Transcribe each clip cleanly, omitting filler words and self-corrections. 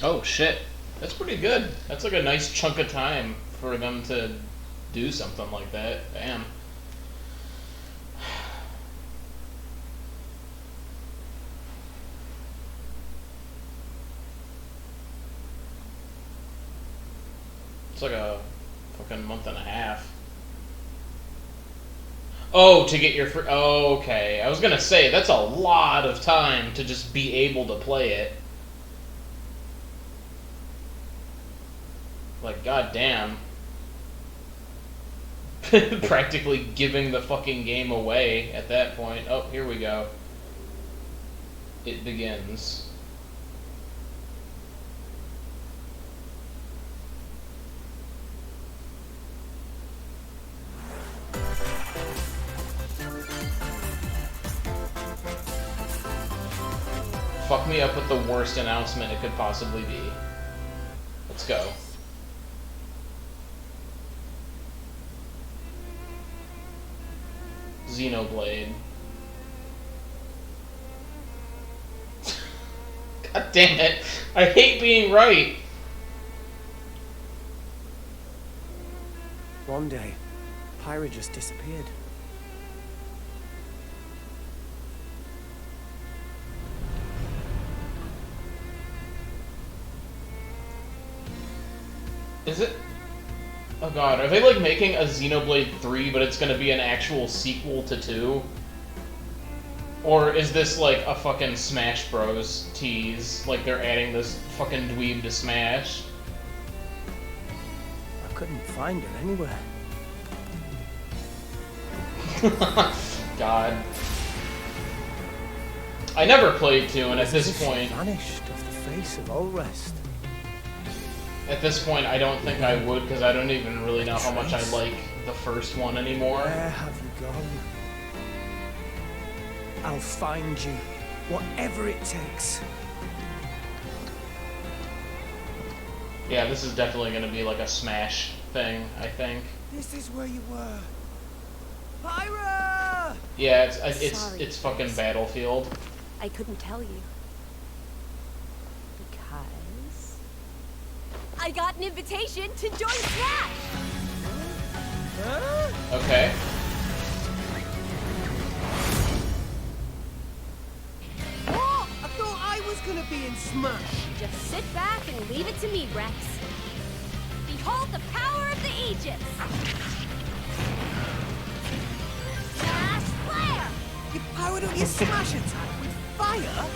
Oh shit. That's pretty good. That's like a nice chunk of time for them to do something like that. Damn. It's like a fucking month and a half. Oh, to get your free... Oh, okay. I was gonna say, that's a lot of time to just be able to play it. Like, goddamn. Practically giving the fucking game away at that point. Oh, here we go. It begins. Fuck me up with the worst announcement it could possibly be. Let's go. Xenoblade. God damn it. I hate being right. One day, Pyra just disappeared. Is it? Oh god, are they like making a Xenoblade 3 but it's gonna be an actual sequel to 2? Or is this like a fucking Smash Bros. Tease? Like they're adding this fucking dweeb to Smash? I couldn't find her anywhere. God. I never played 2 and at It's as this if she point... vanished off the face of all rest. At this point, I don't think I would, because I don't even really know how much I Trace? like the first one anymore. Where have you gone? I'll find you, whatever it takes. Yeah, this is definitely going to be like a Smash thing, I think. This is where you were. Pyra! Yeah, Sorry. it's fucking Battlefield. I couldn't tell you. Because... I got an invitation to join Smash! Huh? Okay. What? I thought I was gonna be in Smash. Just sit back and leave it to me, Rex. Behold the power of the Aegis! Smash Flare! You powered up your Smash attack with fire?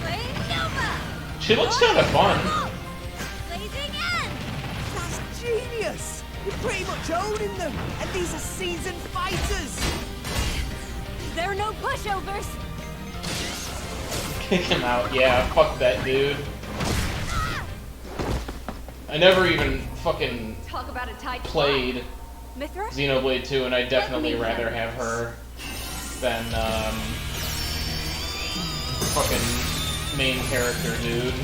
Flame Nova! She looks kind of fun. Blazing End! That's genius! You're pretty much owning them, and these are seasoned fighters! There are no pushovers! Kick him out. Yeah, fuck that dude. I never even fucking Talk about a tight played Mithra? Xenoblade 2, and I'd definitely rather have her than, fucking main character dude.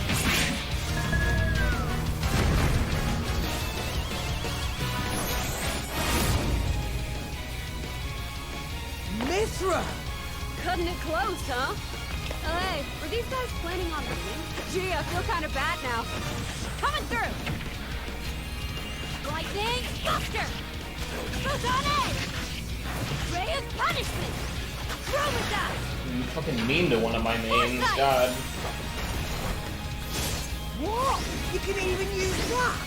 Mithra! Cutting it close, huh? Oh, hey, were these guys planning on leaving? Gee, I feel kind of bad now. Coming through! Lightning Buster! Photonic! Ray of Punishment! Chromatus! You fucking mean to one of my mains, God. What? You can even use that?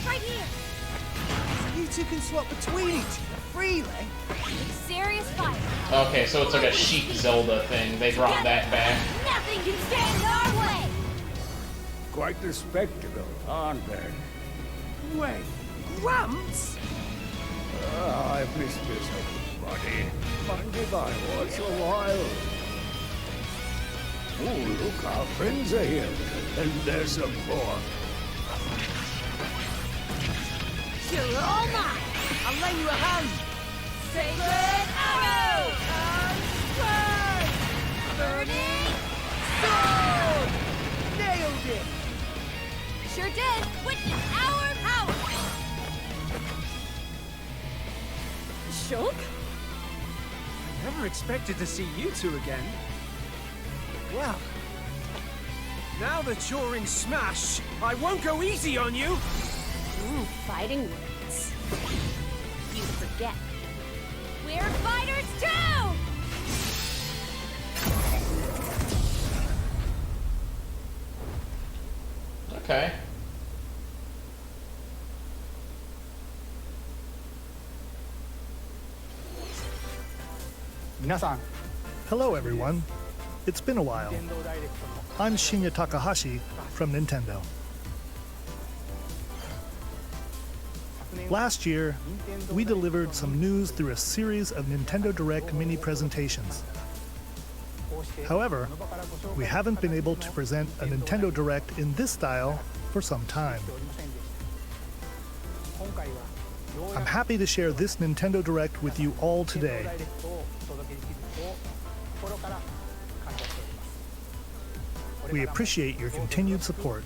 Right here! You two can swap between each other freely. Serious fight. Okay, so it's like a Sheik Zelda thing. They brought that back. Nothing can stand in our way! Quite the spectacle, aren't they? Wait, Gramps? I've missed this, buddy. Mind if I watch a while? Oh, look, our friends are here. And there's some more. You're all mine! I'll lend you a hand. Sacred Arrow! Burning Sword! Nailed it! Sure did! Witness our power! Shulk? I never never expected to see you two again. Well, now that you're in Smash, I won't go easy on you! Fighting words. You forget. We're fighters too! Okay. Hello everyone. It's been a while. I'm Shinya Takahashi from Nintendo. Last year, we delivered some news through a series of Nintendo Direct mini presentations. However, we haven't been able to present a Nintendo Direct in this style for some time. I'm happy to share this Nintendo Direct with you all today. We appreciate your continued support.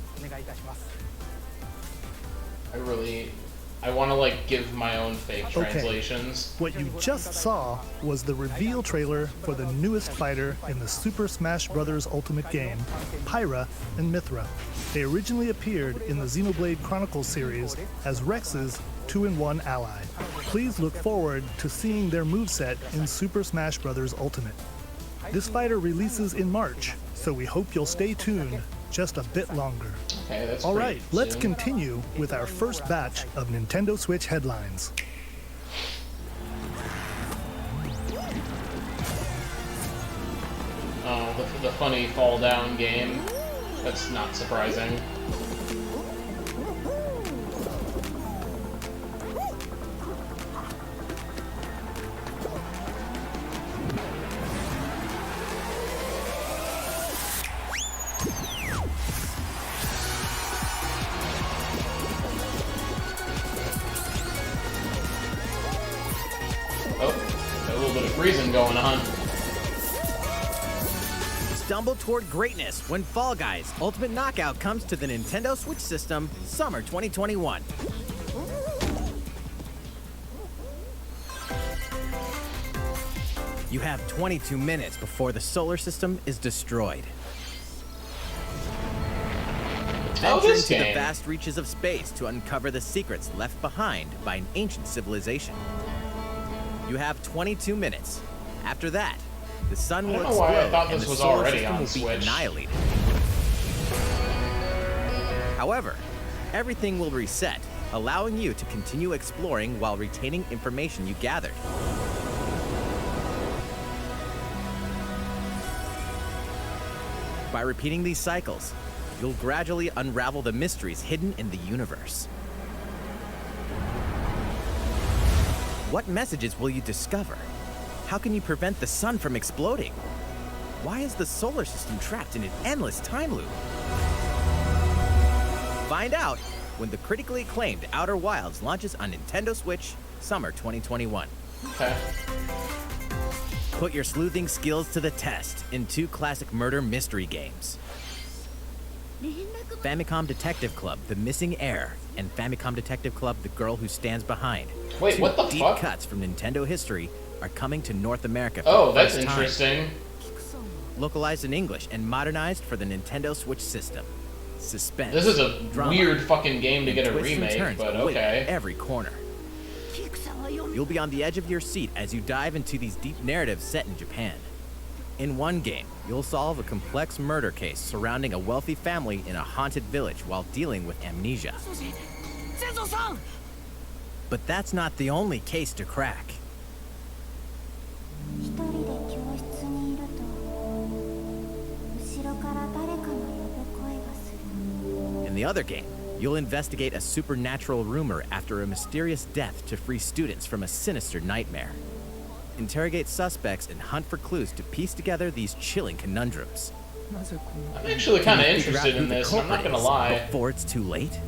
I want to like give my own fake translations. What you just saw was the reveal trailer for the newest fighter in the Super Smash Bros. Ultimate game, Pyra and Mythra. They originally appeared in the Xenoblade Chronicles series as Rex's 2-in-1 ally. Please look forward to seeing their moveset in Super Smash Bros. Ultimate. This fighter releases in March, so we hope you'll stay tuned just a bit longer. Okay, that's all right, pretty let's soon. continue with our first batch of Nintendo Switch headlines. Oh, the funny fall down game. That's not surprising. Oh, got a little bit of freezing going on. Stumble toward greatness when Fall Guys Ultimate Knockout comes to the Nintendo Switch system summer 2021. You have 22 minutes before the solar system is destroyed. Venture this into the game. vast reaches of space to uncover the secrets left behind by an ancient civilization. You have 22 minutes. After that, the sun will I don't know why I explode thought and this the was solar already system on will be Switch. annihilated. However, everything will reset, allowing you to continue exploring while retaining information you gathered. By repeating these cycles, you'll gradually unravel the mysteries hidden in the universe. What messages will you discover? How can you prevent the sun from exploding? Why is the solar system trapped in an endless time loop? Find out when the critically acclaimed Outer Wilds launches on Nintendo Switch summer 2021. Okay. Put your sleuthing skills to the test in two classic murder mystery games. Famicom Detective Club, The Missing Heir, and Famicom Detective Club, The Girl Who Stands Behind. Wait, Two what the deep fuck? cuts from Nintendo history are coming to North America for Oh, the that's first time. interesting. Localized in English and modernized for the Nintendo Switch system. Suspense. This is a drama, weird fucking game to and get a twists and remake, turns but await okay. every corner. You'll be on the edge of your seat as you dive into these deep narratives set in Japan. In one game, you'll solve a complex murder case surrounding a wealthy family in a haunted village while dealing with amnesia. But that's not the only case to crack. In the other game, you'll investigate a supernatural rumor after a mysterious death to free students from a sinister nightmare. Interrogate suspects and hunt for clues to piece together these chilling conundrums. I'm actually kind of Can you figure out interested who in the this, and I'm not culprit gonna is lie. before it's too late?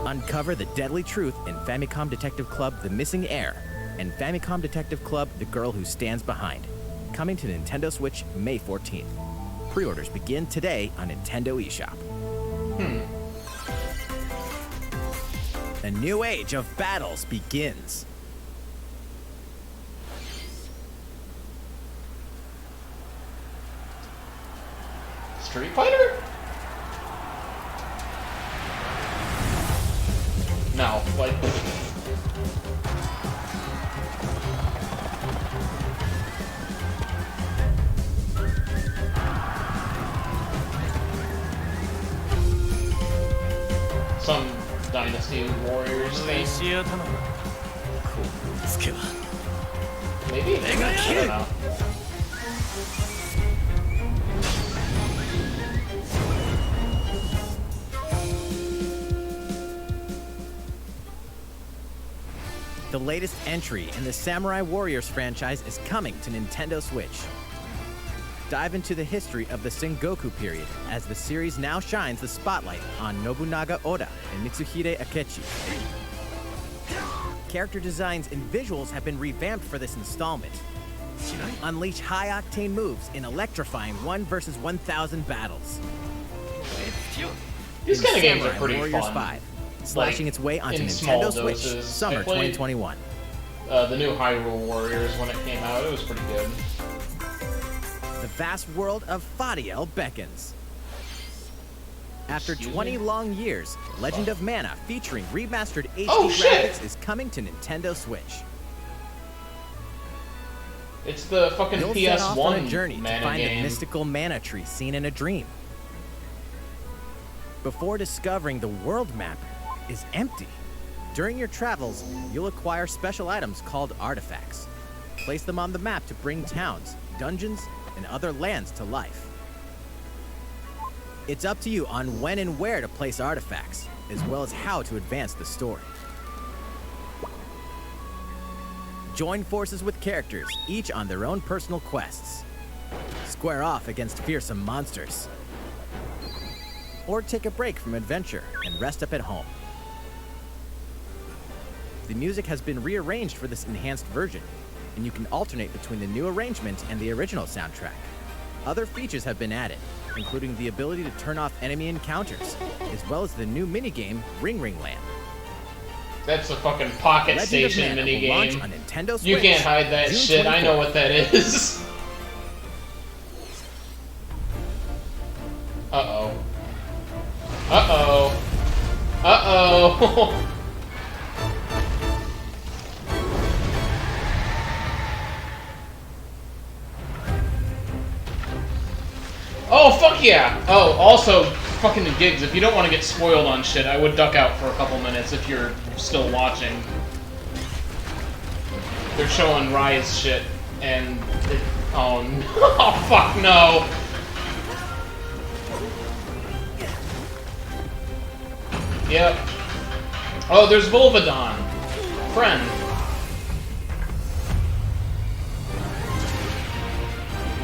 Uncover the deadly truth in Famicom Detective Club The Missing Heir and Famicom Detective Club The Girl Who Stands Behind. Coming to Nintendo Switch May 14th. pre-orders begin today on Nintendo eShop. A new age of battles begins. Street Fighter? No, like... Some Dynasty Warriors thing. Maybe? I don't know. The latest entry in the Samurai Warriors franchise is coming to Nintendo Switch. Dive into the history of the Sengoku period as the series now shines the spotlight on Nobunaga Oda and Mitsuhide Akechi. Character designs and visuals have been revamped for this installment. Unleash high-octane moves in electrifying 1 versus 1,000 battles. These kind of games are Samurai pretty Warriors fun. 5, slashing Like, its way onto in small Nintendo Switch doses. summer I played, 2021. The new Hyrule Warriors when it came out. It was pretty good. The vast world of Fadiel beckons. After Excuse 20 me? long years, Legend of Mana featuring remastered HD Oh, shit! graphics is coming to Nintendo Switch. It's the fucking You'll set off on a PS1 journey to mana find game. the mystical mana tree seen in a dream. Before discovering the world map is empty. During your travels, you'll acquire special items called artifacts. Place them on the map to bring towns, dungeons, and other lands to life. It's up to you on when and where to place artifacts, as well as how to advance the story. Join forces with characters, each on their own personal quests. Square off against fearsome monsters. Or take a break from adventure and rest up at home. The music has been rearranged for this enhanced version, and you can alternate between the new arrangement and the original soundtrack. Other features have been added, including the ability to turn off enemy encounters, as well as the new minigame Ring Ring Land. That's a fucking Pocket Legend of Station Mana will launch minigame. on Nintendo Switch. You can't hide that June shit. I know 24th. what that is. Uh-oh. Uh-oh. Uh-oh. Oh, fuck yeah! Oh, also, fucking gigs, if you don't want to get spoiled on shit, I would duck out for a couple minutes if you're still watching. They're showing Rise shit, and it, oh no, oh fuck no! Yep. Oh, there's Volvadon. Friend.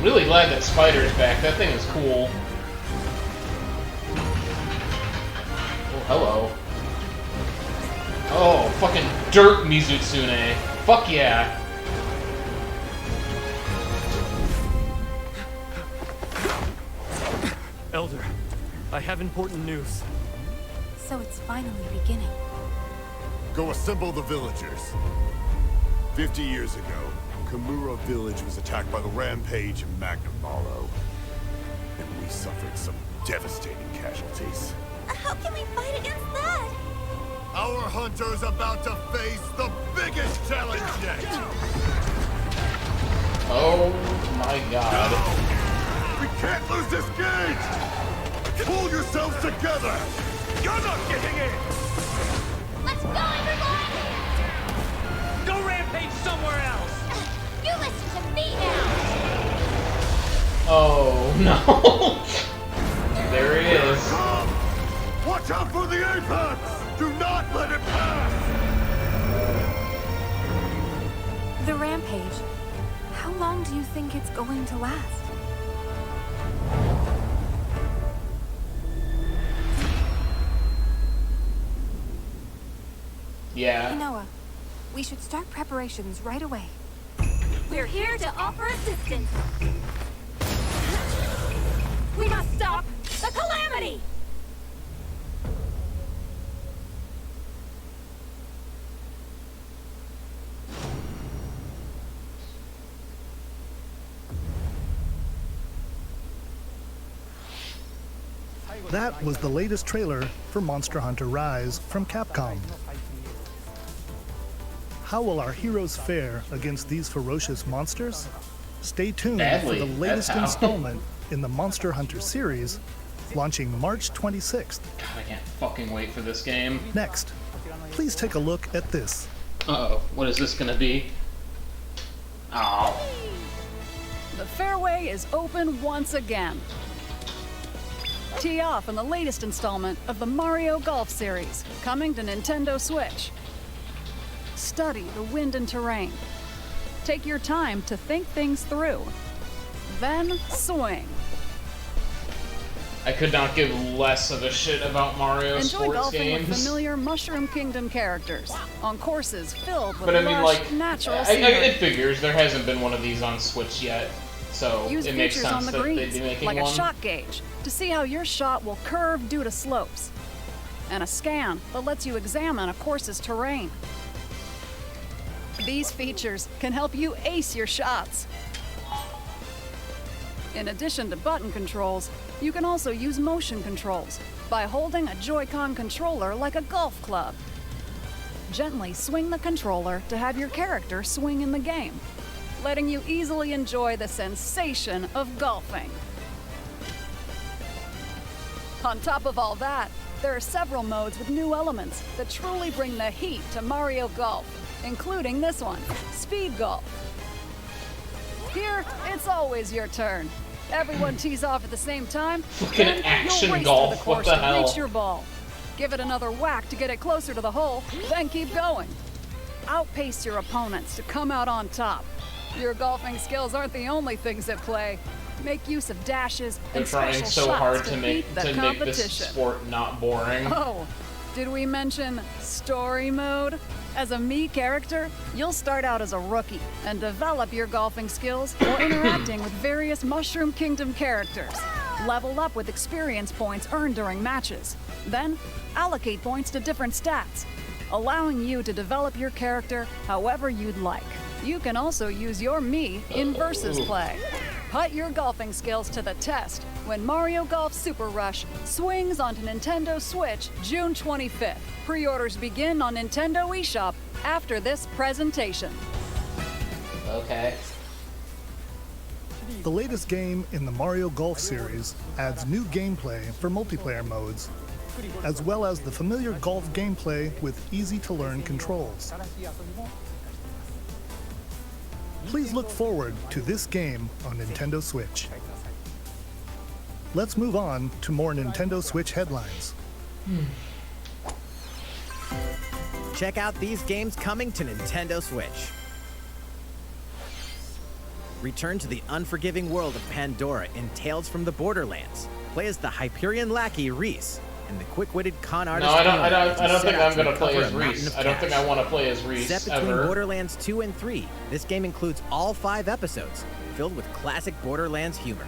Really glad that Spider's back. That thing is cool. Oh, hello. Oh, fucking dirt Mizutsune. Fuck yeah. Elder, I have important news. So it's finally beginning. Go assemble the villagers. 50 years ago, Kamura Village was attacked by the Rampage and Magnum Malo. And we suffered some devastating casualties. How can we fight against that? Our hunter's about to face the biggest challenge yet! Oh my god. We can't lose this gate! Pull yourselves together! You're not getting in! Let's go, everyone! Go rampage somewhere else! You listen to me now! Oh no. There he is. Come! Watch out for the apex! Do not let it pass! The rampage. How long do you think it's going to last? Yeah. Noah, we should start preparations right away. We're here to offer assistance. We must stop the calamity! That was the latest trailer for Monster Hunter Rise from Capcom. How will our heroes fare against these ferocious monsters? Stay tuned Badly, for the latest that's how. installment in the Monster Hunter series, launching March 26th. God, I can't fucking wait for this game. Next, please take a look at this. Uh-oh, what is this gonna be? Oh. The fairway is open once again. Tee off in the latest installment of the Mario Golf series, coming to Nintendo Switch. Study the wind and terrain. Take your time to think things through. Then swing. I could not give less of a shit about Mario Enjoy sports golfing with games. familiar Mushroom Kingdom characters on courses filled with But I mean, lush, like, natural it scenery. figures. There hasn't been one of these on Switch yet, so Use it makes features on sense the that they'd greens, be making like one. a shot gauge, to see how your shot will curve due to slopes, and a scan that lets you examine a course's terrain. These features can help you ace your shots. In addition to button controls, you can also use motion controls by holding a Joy-Con controller like a golf club. Gently swing the controller to have your character swing in the game, letting you easily enjoy the sensation of golfing. On top of all that, there are several modes with new elements that truly bring the heat to Mario Golf, including this one, Speed Golf. Here, it's always your turn. Everyone tees off at the same time, Fucking then action you'll race golf, to the what course the to hell? reach your ball. Give it another whack to get it closer to the hole, then keep going. Outpace your opponents to come out on top. Your golfing skills aren't the only things at play. Make use of dashes They're and trying special so shots hard to to make beat the this competition. sport not boring. Oh, did we mention story mode? As a Mii character, you'll start out as a rookie and develop your golfing skills while interacting with various Mushroom Kingdom characters. Level up with experience points earned during matches. Then, allocate points to different stats, allowing you to develop your character however you'd like. You can also use your Mii in versus play. Put your golfing skills to the test when Mario Golf Super Rush swings onto Nintendo Switch June 25th. Pre-orders begin on Nintendo eShop after this presentation. Okay. The latest game in the Mario Golf series adds new gameplay for multiplayer modes, as well as the familiar golf gameplay with easy-to-learn controls. Please look forward to this game on Nintendo Switch. Let's move on to more Nintendo Switch headlines. Check out these games coming to Nintendo Switch. Return to the unforgiving world of Pandora in Tales from the Borderlands. Play as the Hyperion lackey Reese and the quick-witted con artist. No, I don't Fiona think set out I'm gonna recover play a as mountain Reese. of I don't think cash. I want to play as Reese Set between ever. Borderlands 2 and 3, this game includes all 5 episodes, filled with classic Borderlands humor.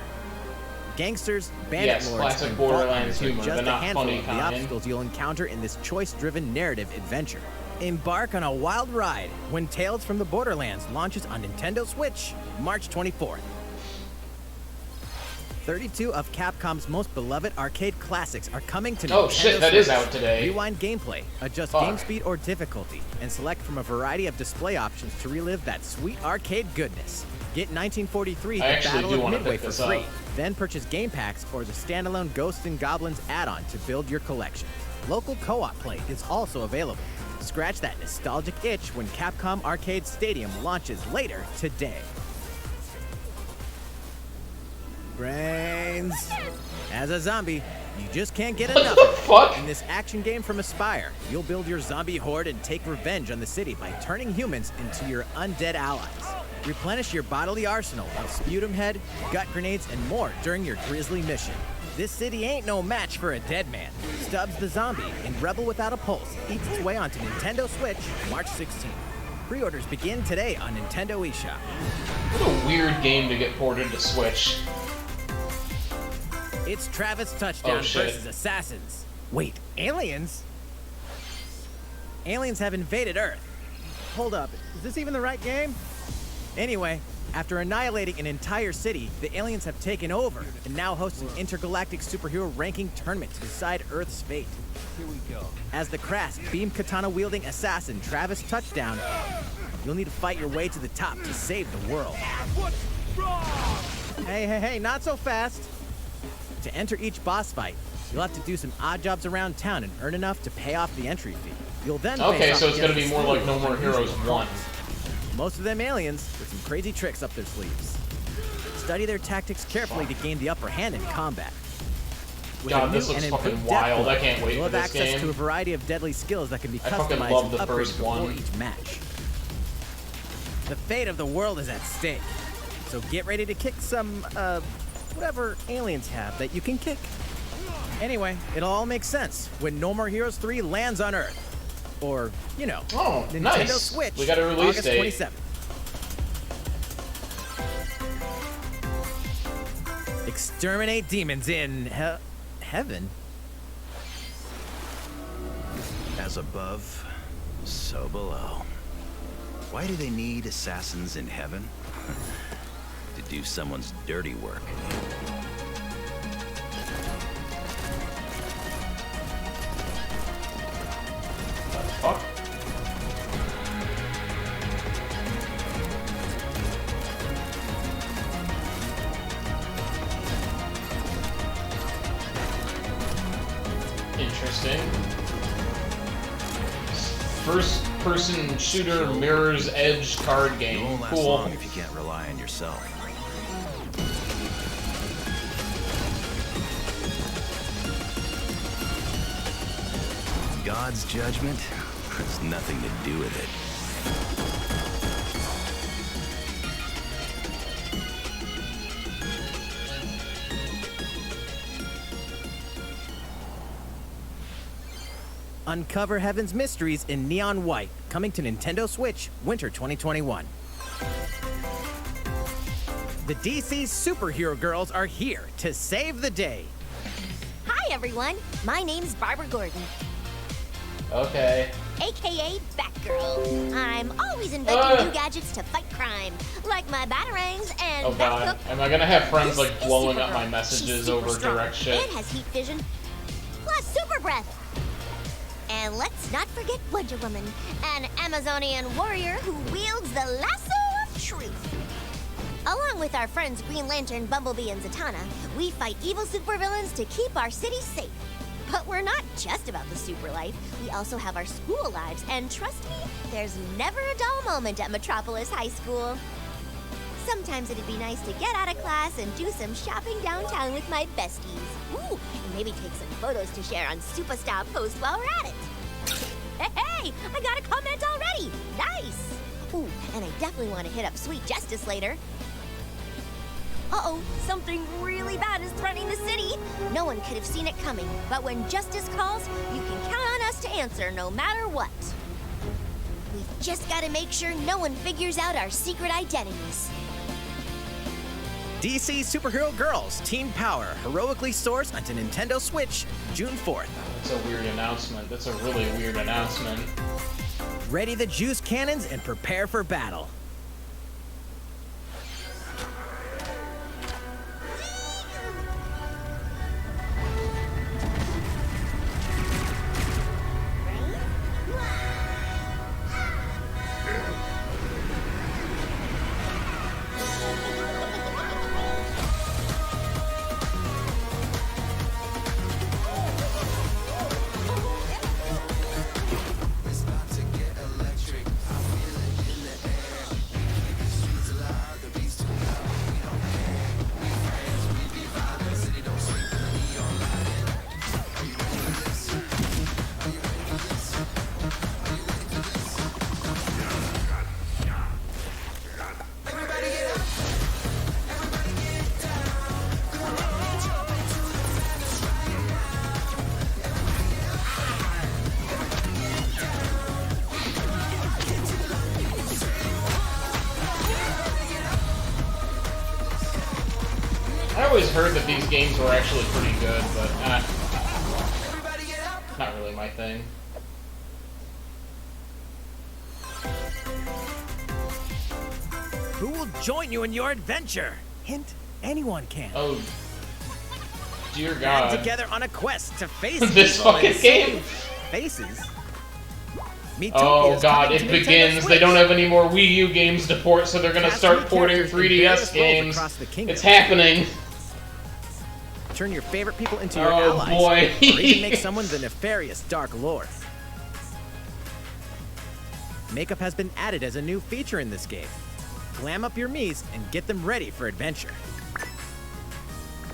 Gangsters, bandit Yes, lords, classic and Borderlands vault hunters are humor, just the a not handful funny of the kind. obstacles you'll encounter in this choice-driven narrative adventure. Embark on a wild ride when Tales from the Borderlands launches on Nintendo Switch, March 24th. 32 of Capcom's most beloved arcade classics are coming to Nintendo Oh shit, that is Switch. out today. Rewind gameplay, adjust Fuck. game speed or difficulty, and select from a variety of display options to relive that sweet arcade goodness. Get 1943 I The actually Battle do of wanna Midway pick for this free. up. Then purchase game packs or the standalone Ghosts and Goblins add-on to build your collection. Local co-op play is also available. Scratch that nostalgic itch when Capcom Arcade Stadium launches later today. Brains. As a zombie, you just can't get enough of it. Fuck? In this action game from Aspyr, you'll build your zombie horde and take revenge on the city by turning humans into your undead allies. Replenish your bodily arsenal of sputum head, gut grenades, and more during your grisly mission. This city ain't no match for a dead man. Stubbs the Zombie in Rebel Without a Pulse eats its way onto Nintendo Switch March 16th. Pre-orders begin today on Nintendo eShop. What a weird game to get ported to Switch. It's Travis Touchdown Oh, shit. versus Assassins. Wait, aliens? Aliens have invaded Earth. Hold up, is this even the right game? Anyway, after annihilating an entire city, the aliens have taken over and now host an intergalactic superhero ranking tournament to decide Earth's fate. Here we go. As the crass, beam katana-wielding assassin Travis Touchdown, you'll need to fight your way to the top to save the world. What's wrong? Hey, not so fast. To enter each boss fight, you'll have to do some odd jobs around town and earn enough to pay off the entry fee. You'll then Okay, face so off it's gonna against be a more like slew No More of Heroes unusual 1. opponents. Most of them aliens with some crazy tricks up their sleeves. Study their tactics carefully to gain the upper hand in combat. With God, a this new looks and fucking improved wild. death I can't wait you'll for have this access game. to a variety of deadly skills that can be I fucking customized love and the upgraded first before one. each match. The fate of the world is at stake, so get ready to kick some, whatever aliens have that you can kick. Anyway, it'll all make sense when No More Heroes 3 lands on Earth. Or, you know, Oh, Nintendo nice. Switch, We got a release August date. 27th. Exterminate demons in heaven? As above, so below. Why do they need assassins in heaven? To do someone's dirty work. Fuck. Interesting. First-person shooter Mirror's Edge card You game. won't last Cool. long if you can't rely on yourself. God's judgment has nothing to do with it. Uncover Heaven's mysteries in neon white, coming to Nintendo Switch, winter 2021. The DC superhero girls are here to save the day. Hi, everyone. My name's Barbara Gordon, Okay. aka Batgirl. I'm always inventing new gadgets to fight crime, like my batarangs and Oh god. Am I gonna have friends like blowing up my messages over direct shit? and has heat vision, plus super breath. And let's not forget Wonder Woman, an Amazonian warrior who wields the lasso of truth. Along with our friends Green Lantern, Bumblebee, and Zatanna, we fight evil supervillains to keep our city safe. But we're not just about the super life. We also have our school lives, and trust me, there's never a dull moment at Metropolis High School. Sometimes it'd be nice to get out of class and do some shopping downtown with my besties. Ooh, and maybe take some photos to share on Superstar Post while we're at it. Hey, I got a comment already. Nice. Ooh, and I definitely want to hit up Sweet Justice later. Uh-oh, something really bad is threatening the city. No one could have seen it coming, but when justice calls, you can count on us to answer no matter what. We've just got to make sure no one figures out our secret identities. DC Superhero Girls Teen Power heroically soars onto Nintendo Switch June 4th. That's a weird announcement. That's a really weird announcement. Ready the juice cannons and prepare for battle. I always heard that these games were actually pretty good, but not really my thing. Who will join you in your adventure? Hint, anyone can. Oh, dear God. Band together on a quest to face this evil fucking and game. save faces. Oh God, it begins. They don't have any more Wii U games to port, so they're gonna start porting 3DS games. It's happening. Turn your favorite people into your Oh allies. boy. Or even make someone the nefarious Dark Lord. Makeup has been added as a new feature in this game. Glam up your Miis and get them ready for adventure.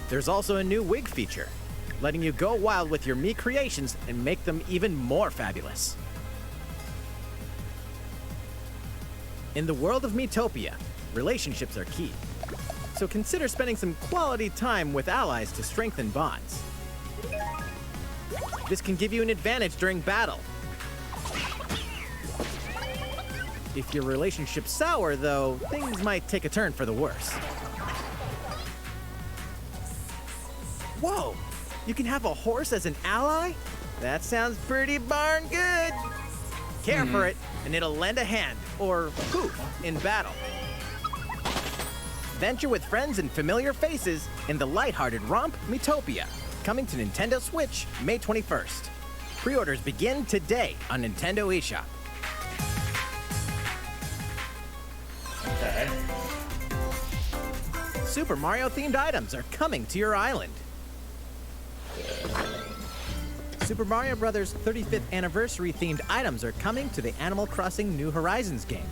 There's also a new wig feature, letting you go wild with your Mii creations and make them even more fabulous. In the world of Miitopia, relationships are key. So consider spending some quality time with allies to strengthen bonds. This can give you an advantage during battle. If your relationship's sour, though, things might take a turn for the worse. Whoa! You can have a horse as an ally? That sounds pretty darn good! Care for it, and it'll lend a hand, or poof, in battle. Venture with friends and familiar faces in the lighthearted romp Miitopia, coming to Nintendo Switch May 21st. Pre-orders begin today on Nintendo eShop. Okay. Super Mario-themed items are coming to your island. Super Mario Bros. 35th Anniversary-themed items are coming to the Animal Crossing New Horizons game.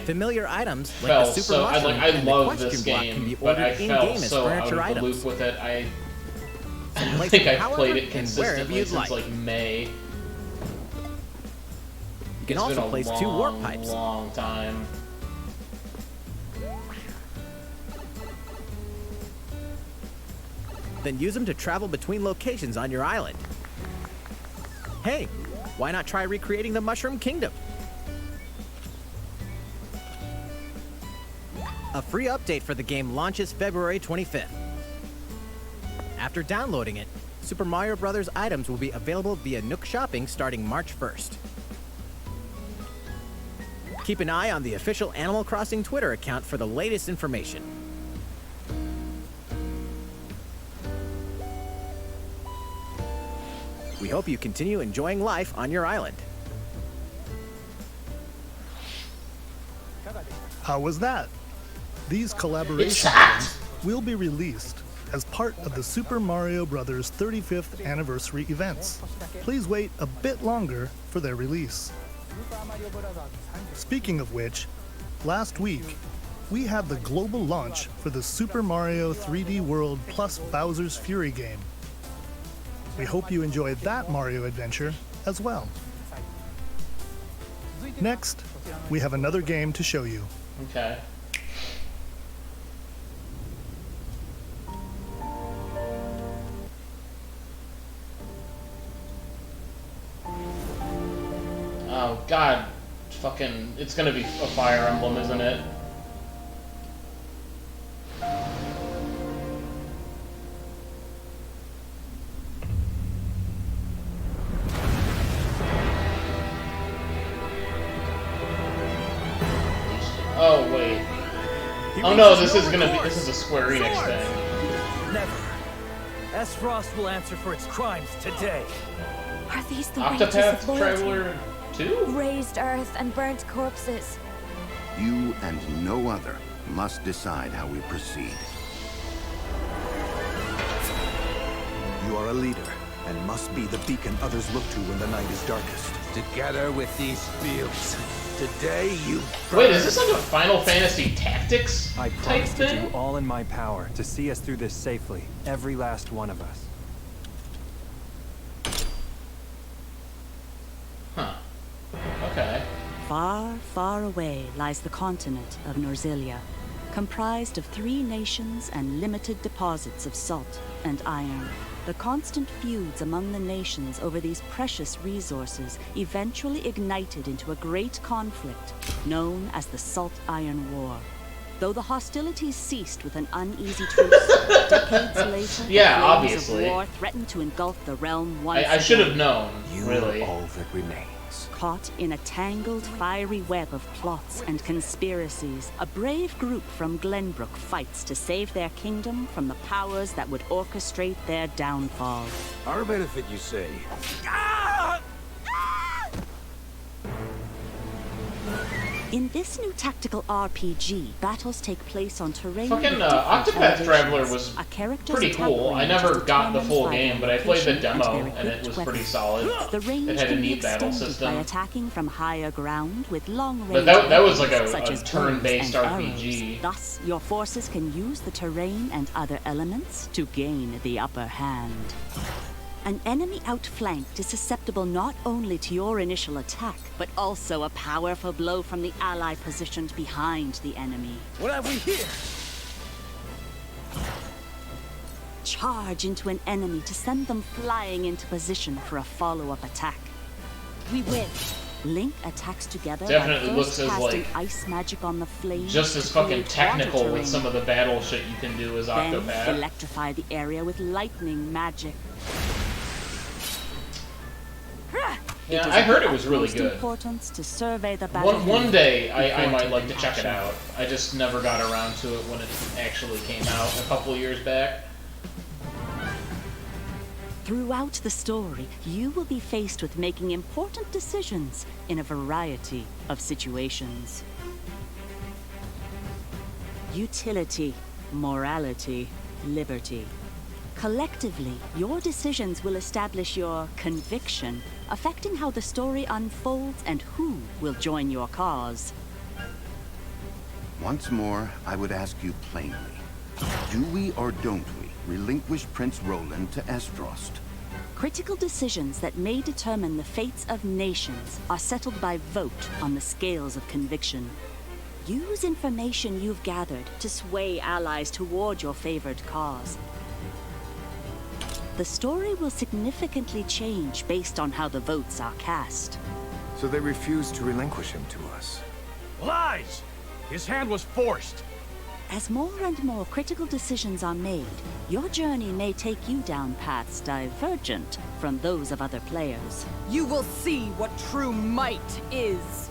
Familiar items like the Super Mushroom I and the love question this block can game, be but ordered I in-game fell as so out furniture of the items. loop with it. I Place think them I've played however it and wherever consistently you'd since like. like May. You can It's also been a place long, 2 warp pipes. long time. Then use them to travel between locations on your island. Hey, why not try recreating the Mushroom Kingdom? A free update for the game launches February 25th. After downloading it, Super Mario Bros. Items will be available via Nook Shopping starting March 1st. Keep an eye on the official Animal Crossing Twitter account for the latest information. We hope you continue enjoying life on your island. How was that? These collaboration games will be released as part of the Super Mario Bros. 35th Anniversary events. Please wait a bit longer for their release. Speaking of which, last week, we had the global launch for the Super Mario 3D World plus Bowser's Fury game. We hope you enjoyed that Mario adventure as well. Next, we have another game to show you. Okay. Oh God, fucking! It's gonna be a Fire Emblem, isn't it? Oh wait. Oh no, this is a Square Enix thing. Never. S-Frost will answer for its crimes today. Are these the wages Octopath of loyalty? Traveler 2? Raised earth and burnt corpses. You and no other must decide how we proceed. You are a leader, and must be the beacon others look to when the night is darkest. Together with these fields. Today you Wait, is this like a Final Fantasy Tactics I type promise to thing? do all in my power to see us through this safely, every last one of us. Huh. Okay. Far, far away lies the continent of Norzilia, comprised of 3 nations and limited deposits of salt and iron. The constant feuds among the nations over these precious resources eventually ignited into a great conflict known as the Salt Iron War. Though the hostilities ceased with an uneasy truce, decades later, yeah, the flames obviously. of war threatened to engulf the realm once I should have again. known, You really. are all that remains. Caught in a tangled, fiery web of plots and conspiracies, a brave group from Glenbrook fights to save their kingdom from the powers that would orchestrate their downfall. Our benefit, you say? In this new tactical RPG, battles take place on terrain. Fucking with different Octopath Traveler elevations. was A character's pretty attack cool. I range never is got the full determined by game, but I their played the location and demo, their and it equipped was pretty weapons. solid. The range It had a can be neat battle extended system. by attacking from higher ground with long-range But that was like weapons a such as turn-based bows and RPG. arrows. Thus, your forces can use the terrain and other elements to gain the upper hand. An enemy outflanked is susceptible not only to your initial attack, but also a powerful blow from the ally positioned behind the enemy. What have we here? Charge into an enemy to send them flying into position for a follow-up attack. We win. Link attacks together Definitely by looks first as, casting like, ice magic on the flames Just as to fucking create technical water with terrain. some of the battle shit you can do as Then Octopath. electrify the area with lightning magic. Yeah, It is I heard of it was really utmost good. importance to survey the battlefield One day, I before might like to taking check it action. out. I just never got around to it when it actually came out a couple of years back. Throughout the story, you will be faced with making important decisions in a variety of situations. Utility, morality, liberty. Collectively, your decisions will establish your conviction, affecting how the story unfolds and who will join your cause. Once more, I would ask you plainly. Do we or don't we relinquish Prince Roland to Esdrost? Critical decisions that may determine the fates of nations are settled by vote on the scales of conviction. Use information you've gathered to sway allies toward your favored cause. The story will significantly change based on how the votes are cast. So they refused to relinquish him to us. Lies! His hand was forced. As more and more critical decisions are made, your journey may take you down paths divergent from those of other players. You will see what true might is.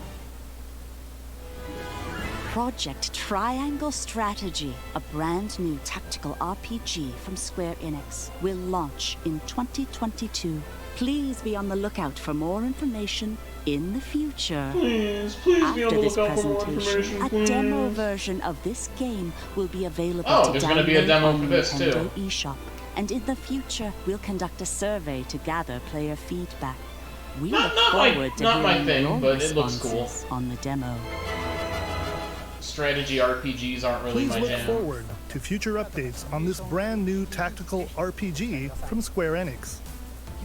Project Triangle Strategy, a brand new tactical RPG from Square Enix, will launch in 2022. Please be on the lookout for more information in the future. Please After be on the this lookout for more presentation, information, a please. demo version of this game will be available Oh, to there's download gonna be a demo on for the this, too. Nintendo eShop. And in the future, we'll conduct a survey to gather player feedback. We look forward to not my hearing thing, your but it looks cool. responses on the demo. Strategy RPGs aren't really Please my look jam. forward to future updates on this brand new tactical RPG from Square Enix.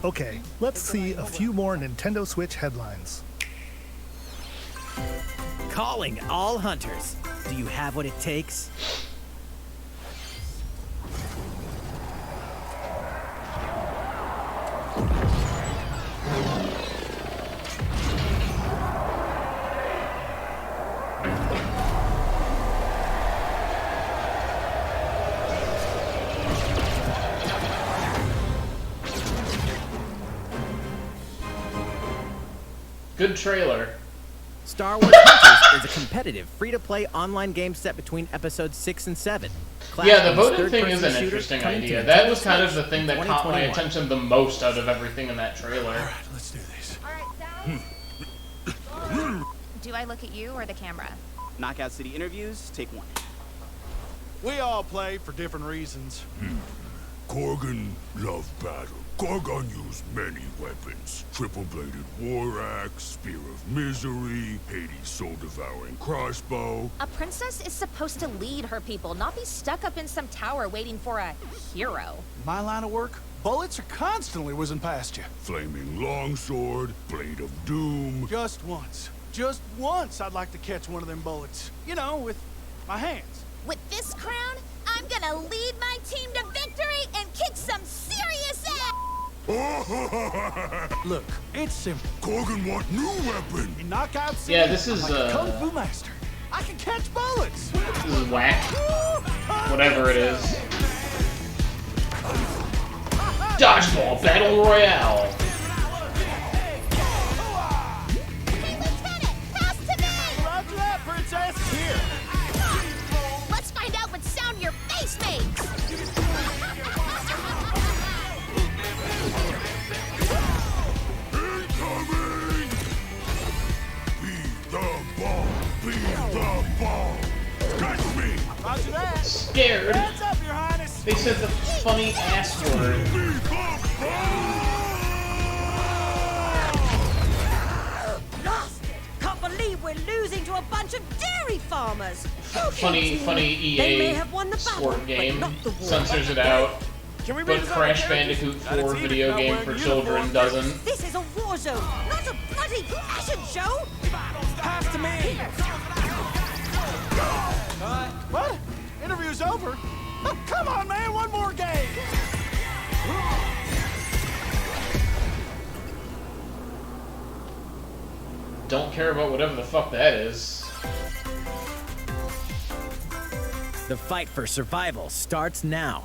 Okay, let's see a few more Nintendo Switch headlines. Calling all hunters. Do you have what it takes? Good trailer. Star Wars Hunters is a competitive, free-to-play online game set between episodes 6 and 7. Yeah, the voting Third-person thing is an shooter interesting coming to idea. Nintendo That was kind of Switch the thing that caught my 2021. attention the most out of everything in that trailer. Let's do this. Do I look at you or the camera? Knockout City interviews, take one. We all play for different reasons. Korgan loved battle. Gorgon used many weapons. Triple-bladed war axe, spear of misery, Hades' soul-devouring crossbow. A princess is supposed to lead her people, not be stuck up in some tower waiting for a hero. My line of work, bullets are constantly whizzing past you. Flaming longsword, blade of doom. Just once I'd like to catch one of them bullets. You know, with my hands. With this crown, I'm gonna lead my team to victory and kick some serious ass! Look, it's simple. Korgan want new weapon. In Knockout City, Yeah, this is, I'm like a Kung Fu master. I can catch bullets. This is whack whatever it is. Dodgeball Battle Royale. Roger that, princess. Here. Let's find out what sound your face makes. Be the ball. Catch me. Roger that. Scared. Hands up, Your Highness. They said the funny ass word. Lost it. Can't believe we're losing to a bunch of dairy farmers. Funny They may EA have won the battle, sport but game not the war. censors it out, Can we but read some Crash characters? Bandicoot Not a 4 team video if not game wearing for uniform. children doesn't. This is a war zone, not a bloody fashion show. Pass to me. What? Interview's over? Oh, come on, man. One more game. Don't care about whatever the fuck that is. The fight for survival starts now.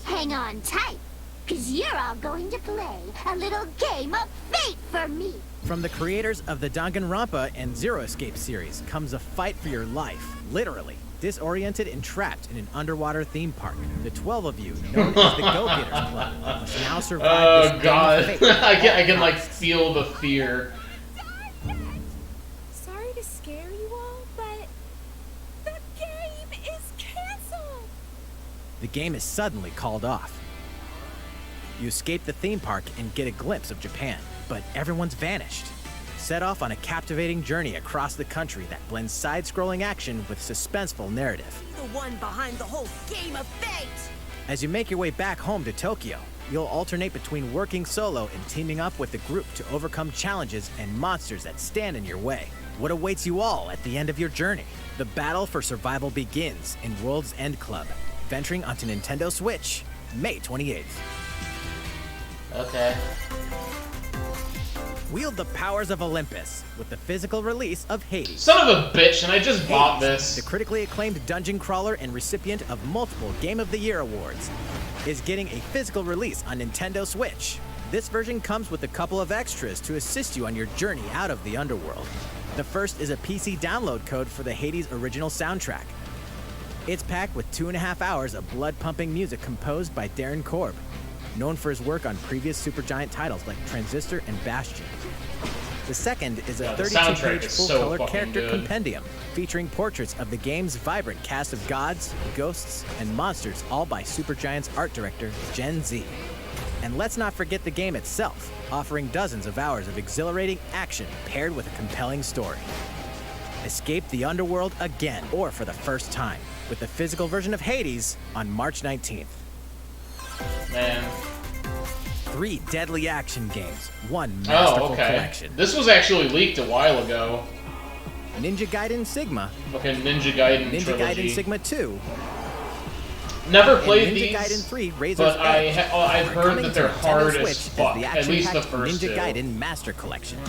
Hang on tight, because you're all going to play a little game of fate for me. From the creators of the Danganronpa and Zero Escape series comes a fight for your life, literally. Disoriented and trapped in an underwater theme park, the 12 of you, known as the Go-Getters Club, must now survive this Oh god, game of fate. I can like feel the fear. Sorry to scare you all, but the game is canceled. The game is suddenly called off. You escape the theme park and get a glimpse of Japan, but everyone's vanished. Set off on a captivating journey across the country that blends side-scrolling action with suspenseful narrative. The one behind the whole game of fate. As you make your way back home to Tokyo, you'll alternate between working solo and teaming up with the group to overcome challenges and monsters that stand in your way. What awaits you all at the end of your journey? The battle for survival begins in World's End Club, venturing onto Nintendo Switch, May 28th. Okay. Wield the powers of Olympus with the physical release of Hades. Son of a bitch, and I just bought this. The critically acclaimed dungeon crawler and recipient of multiple Game of the Year awards is getting a physical release on Nintendo Switch. This version comes with a couple of extras to assist you on your journey out of the underworld. The first is a PC download code for the Hades original soundtrack. It's packed with 2.5 hours of blood-pumping music composed by Darren Korb, known for his work on previous Supergiant titles like Transistor and Bastion. The second is a the 32-page soundtrack is so full-color fucking character good. compendium featuring portraits of the game's vibrant cast of gods, ghosts, and monsters, all by Supergiant's art director, Gen Z. And let's not forget the game itself, offering dozens of hours of exhilarating action paired with a compelling story. Escape the underworld again, or for the first time, with the physical version of Hades on March 19th. Man. 3 deadly action games, 1 masterful Oh, okay. collection. This was actually leaked a while ago. Ninja Gaiden Sigma. Okay, Ninja Gaiden Ninja trilogy. Gaiden Sigma 2. Never played and Ninja these, Gaiden 3 Razor's but Edge I've are heard coming that to they're Nintendo hard Switch as fuck. the At least the action-packed first Ninja two. Gaiden Master Collection.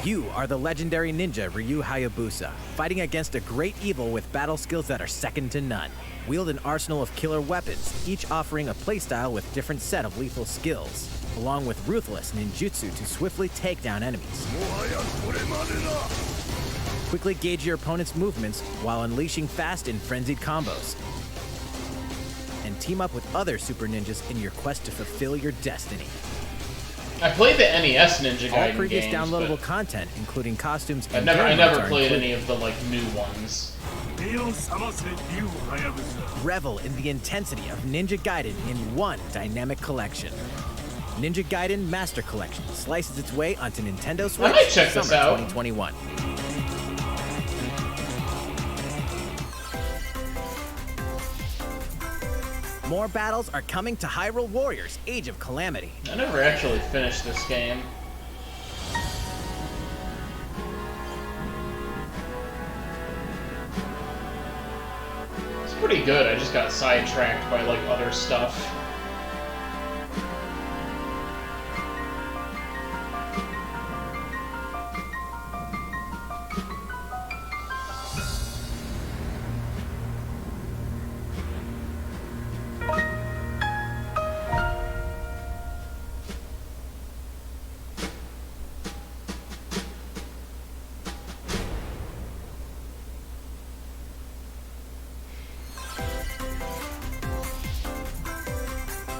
You are the legendary ninja Ryu Hayabusa, fighting against a great evil with battle skills that are second to none. Wield an arsenal of killer weapons, each offering a playstyle with different set of lethal skills, along with ruthless ninjutsu to swiftly take down enemies. Quickly gauge your opponent's movements while unleashing fast and frenzied combos. And team up with other super ninjas in your quest to fulfill your destiny. I played the NES Ninja Gaiden All previous games, downloadable but content, including costumes I and never game modes, are played included. any of the like new ones. Revel in the intensity of Ninja Gaiden in one dynamic collection. Ninja Gaiden Master Collection slices its way onto Nintendo Switch might check this summer out. 2021. More battles are coming to Hyrule Warriors Age of Calamity. I never actually finished this game. It's pretty good, I just got sidetracked by like other stuff.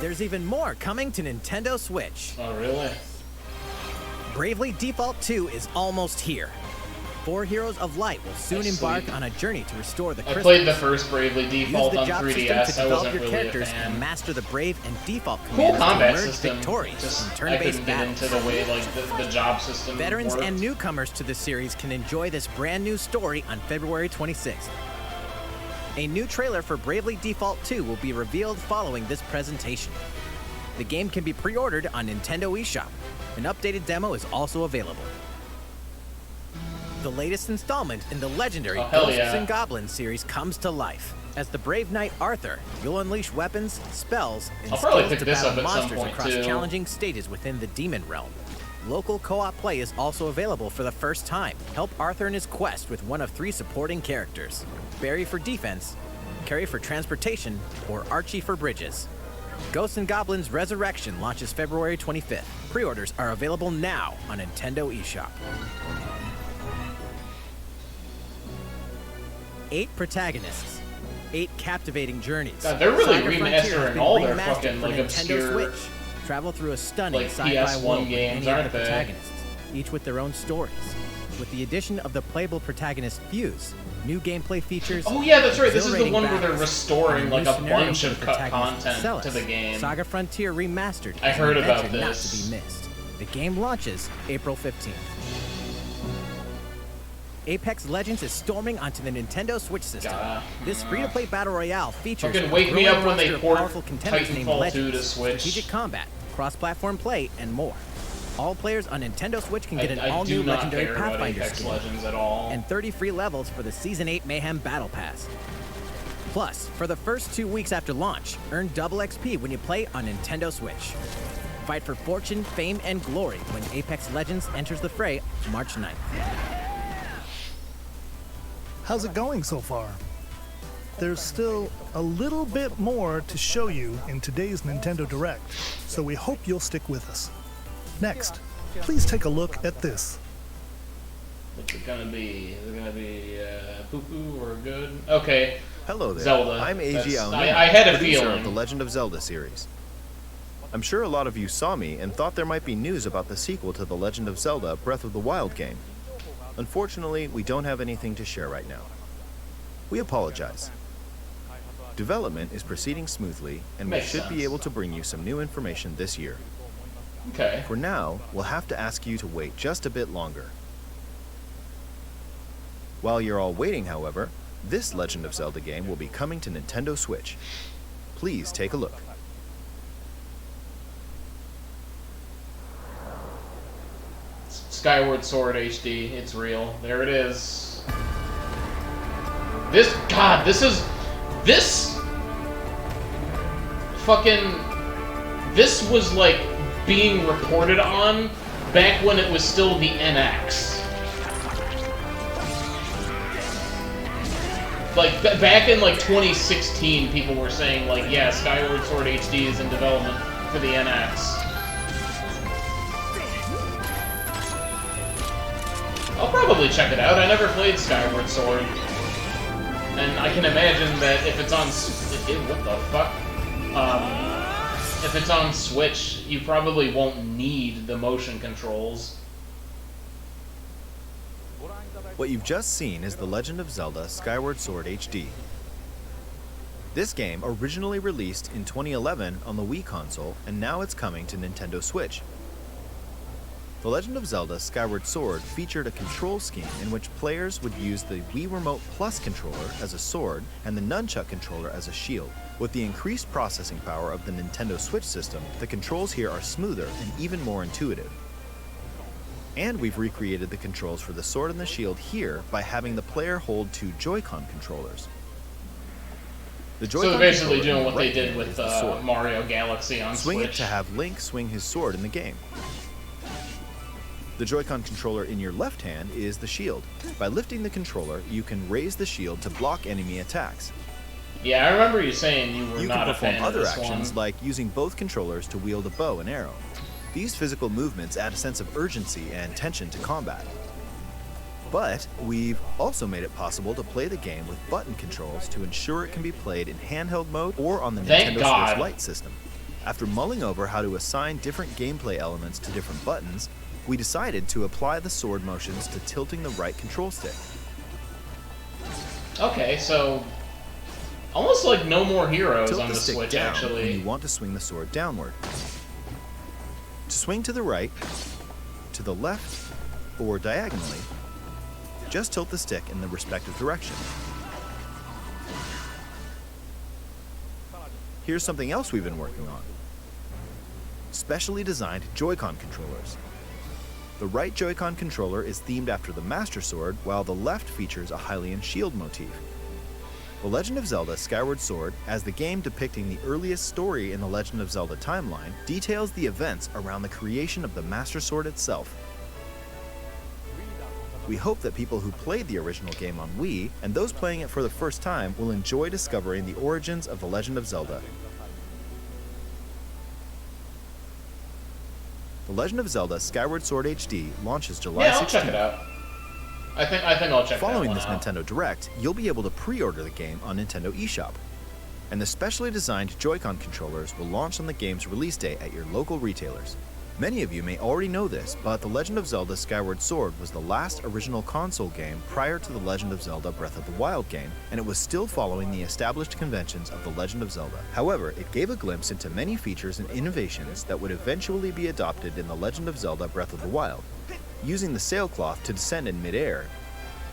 There's even more coming to Nintendo Switch. Oh, really? Bravely Default 2 is almost here. 4 Heroes of Light will soon embark on a journey to restore the I crystal. played the first Bravely Default Use the on job 3DS. system to I develop wasn't your really a characters fan. and master the Brave and Default Cool commands to combat emerge system. victorious Just in I turn-based couldn't get battles. into the way like the job system Veterans worked. and newcomers to the series can enjoy this brand new story on February 26th. A new trailer for Bravely Default 2 will be revealed following this presentation. The game can be pre-ordered on Nintendo eShop. An updated demo is also available. The latest installment in the legendary Ghosts and Goblins series comes to life. As the brave knight Arthur, you'll unleash weapons, spells, and I'll probably skills pick to this battle up at some monsters point, across too. challenging stages within the demon realm. Local co-op play is also available for the first time. Help Arthur in his quest with one of 3 supporting characters: Barry for defense, Carrie for transportation, or Archie for bridges. Ghosts and Goblins Resurrection launches February 25th. Pre-orders are available now on Nintendo eShop. 8 protagonists, 8 captivating journeys. God, they're really Saga Frontier has remastering been all their remastered fucking, for like, Nintendo obscure, Switch. Travel through a stunning like, sci-fi PS1 world with games, many of aren't the they? protagonists, each with their own stories. With the addition of the playable protagonist Fuse, new gameplay features. Oh yeah, that's right. This is the exhilarating one where they're battles, restoring and like new a scenario bunch for of the cut protagonist content Celes. to the game. Saga Frontier Remastered. I is heard an about adventure not this. to be missed. The game launches April 15th. Apex Legends is storming onto the Nintendo Switch system. This free-to-play battle royale features Fucking a wake me growing up when they roster of port powerful contenders named Titanfall 2 to Legends, Switch. strategic combat, cross-platform play, and more. All players on Nintendo Switch can get an I do all-new not legendary care about Pathfinder Apex skin Legends at all. and 30 free levels for the Season 8 Mayhem Battle Pass. Plus, for the first 2 weeks after launch, earn double XP when you play on Nintendo Switch. Fight for fortune, fame, and glory when Apex Legends enters the fray March 9th. How's it going so far? There's still a little bit more to show you in today's Nintendo Direct, so we hope you'll stick with us. Next, please take a look at this. What's it gonna be? Is it gonna be poo-poo or good? Okay. Hello there. Zelda. I'm Eiji That's- Aonuma, I had a producer feeling. of the Legend of Zelda series. I'm sure a lot of you saw me and thought there might be news about the sequel to The Legend of Zelda Breath of the Wild game. Unfortunately, we don't have anything to share right now. We apologize. Development is proceeding smoothly, and we Makes should sense. be able to bring you some new information this year. Okay. For now, we'll have to ask you to wait just a bit longer. While you're all waiting, however, this Legend of Zelda game will be coming to Nintendo Switch. Please take a look. Skyward Sword HD. It's real. There it is. This was like being reported on back when it was still the NX. Like back in like 2016, people were saying like, yeah, Skyward Sword HD is in development for the NX. I'll probably check it out. I never played Skyward Sword, and I can imagine that if it's on what the fuck, if it's on Switch, you probably won't need the motion controls. What you've just seen is The Legend of Zelda Skyward Sword HD. This game originally released in 2011 on the Wii console, and now it's coming to Nintendo Switch. The Legend of Zelda Skyward Sword featured a control scheme in which players would use the Wii Remote Plus controller as a sword and the Nunchuck controller as a shield. With the increased processing power of the Nintendo Switch system, the controls here are smoother and even more intuitive. And we've recreated the controls for the sword and the shield here by having the player hold 2 Joy-Con controllers. The So Joy-Con they're basically controller in doing the what they right did hand with is the sword. Mario Galaxy on Swing Switch. it to have Link swing his sword in the game. The Joy-Con controller in your left hand is the shield. By lifting the controller, you can raise the shield to block enemy attacks. Yeah, I remember you saying you were You not can a perform fan other of this actions one. like using both controllers to wield a bow and arrow. These physical movements add a sense of urgency and tension to combat. But we've also made it possible to play the game with button controls to ensure it can be played in handheld mode or on the Thank Nintendo God. Switch Lite system. After mulling over how to assign different gameplay elements to different buttons, we decided to apply the sword motions to tilting the right control stick. Okay, so almost like No More Heroes Tilt on the stick Switch, down actually. when you want to swing the sword downward. To swing to the right, to the left, or diagonally, just tilt the stick in the respective direction. Here's something else we've been working on. Specially designed Joy-Con controllers. The right Joy-Con controller is themed after the Master Sword, while the left features a Hylian shield motif. The Legend of Zelda Skyward Sword, as the game depicting the earliest story in the Legend of Zelda timeline, details the events around the creation of the Master Sword itself. We hope that people who played the original game on Wii, and those playing it for the first time, will enjoy discovering the origins of The Legend of Zelda. The Legend of Zelda Skyward Sword HD launches July 16th. Yeah, I'll check it out. I think I'll check Following that this one out. Nintendo Direct, you'll be able to pre-order the game on Nintendo eShop. And the specially designed Joy-Con controllers will launch on the game's release date at your local retailers. Many of you may already know this, but The Legend of Zelda Skyward Sword was the last original console game prior to The Legend of Zelda Breath of the Wild game, and it was still following the established conventions of The Legend of Zelda. However, it gave a glimpse into many features and innovations that would eventually be adopted in The Legend of Zelda Breath of the Wild. Using the sailcloth to descend in midair,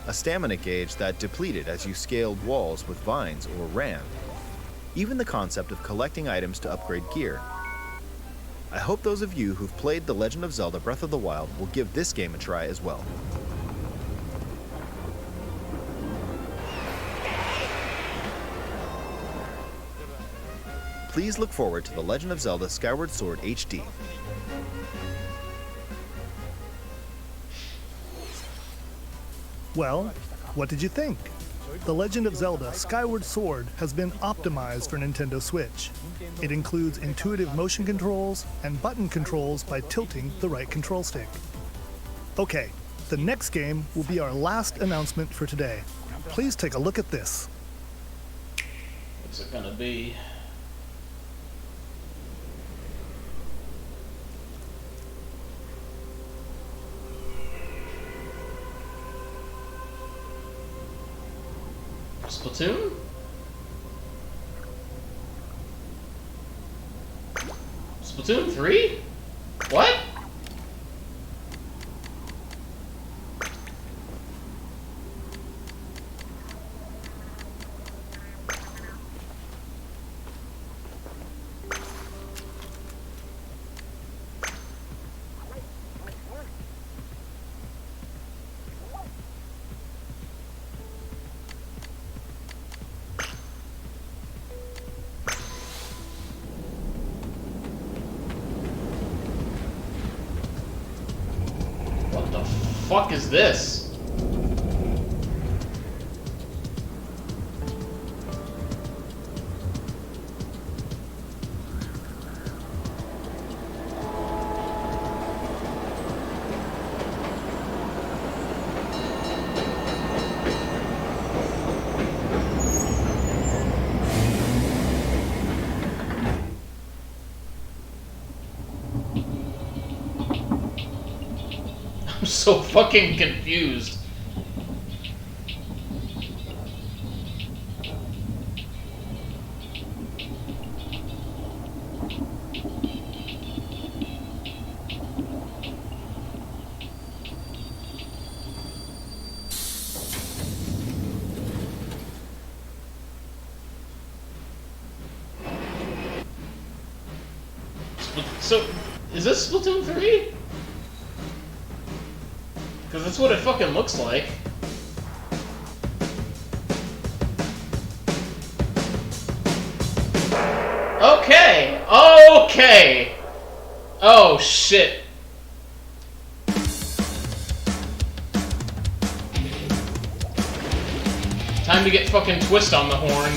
a stamina gauge that depleted as you scaled walls with vines or ran, even the concept of collecting items to upgrade gear. I hope those of you who've played The Legend of Zelda Breath of the Wild will give this game a try as well. Please look forward to The Legend of Zelda Skyward Sword HD. Well, what did you think? The Legend of Zelda Skyward Sword has been optimized for Nintendo Switch. It includes intuitive motion controls and button controls by tilting the right control stick. Okay, the next game will be our last announcement for today. Please take a look at this. What's it gonna be? Splatoon? Splatoon 3? What? What the fuck is this? I'm so fucking confused. So, is this Splatoon 3? Because that's what it fucking looks like. Okay! Okay! Oh, shit. Time to get fucking Twist on the horn.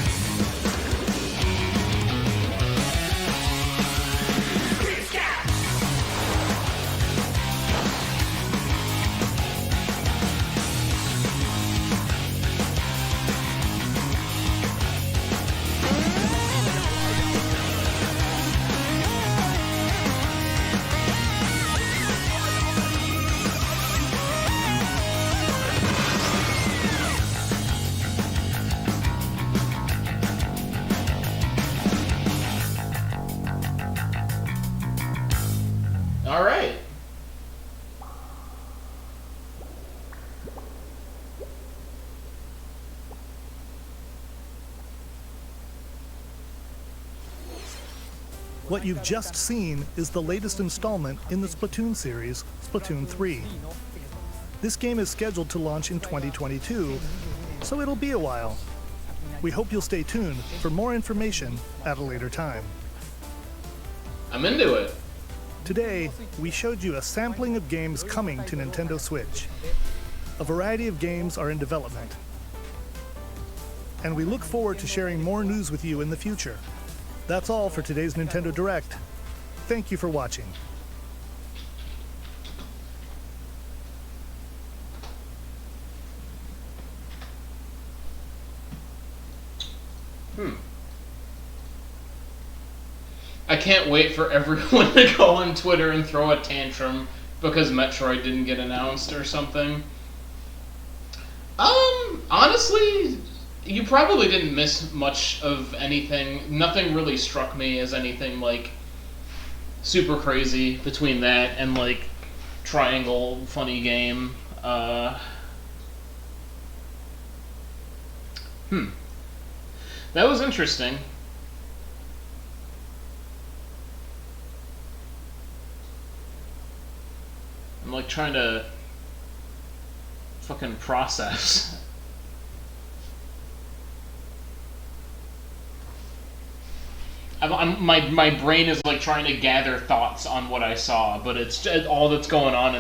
What you've just seen is the latest installment in the Splatoon series, Splatoon 3. This game is scheduled to launch in 2022, so it'll be a while. We hope you'll stay tuned for more information at a later time. I'm into it. Today, we showed you a sampling of games coming to Nintendo Switch. A variety of games are in development. And we look forward to sharing more news with you in the future. That's all for today's Nintendo Direct. Thank you for watching. I can't wait for everyone to go on Twitter and throw a tantrum because Metroid didn't get announced or something. Honestly, you probably didn't miss much of anything. Nothing really struck me as anything, like, super crazy between that and, like, Triangle Funny Game. That was interesting. I'm, like, trying to fucking process. My brain is, like, trying to gather thoughts on what I saw, but it's all that's going on in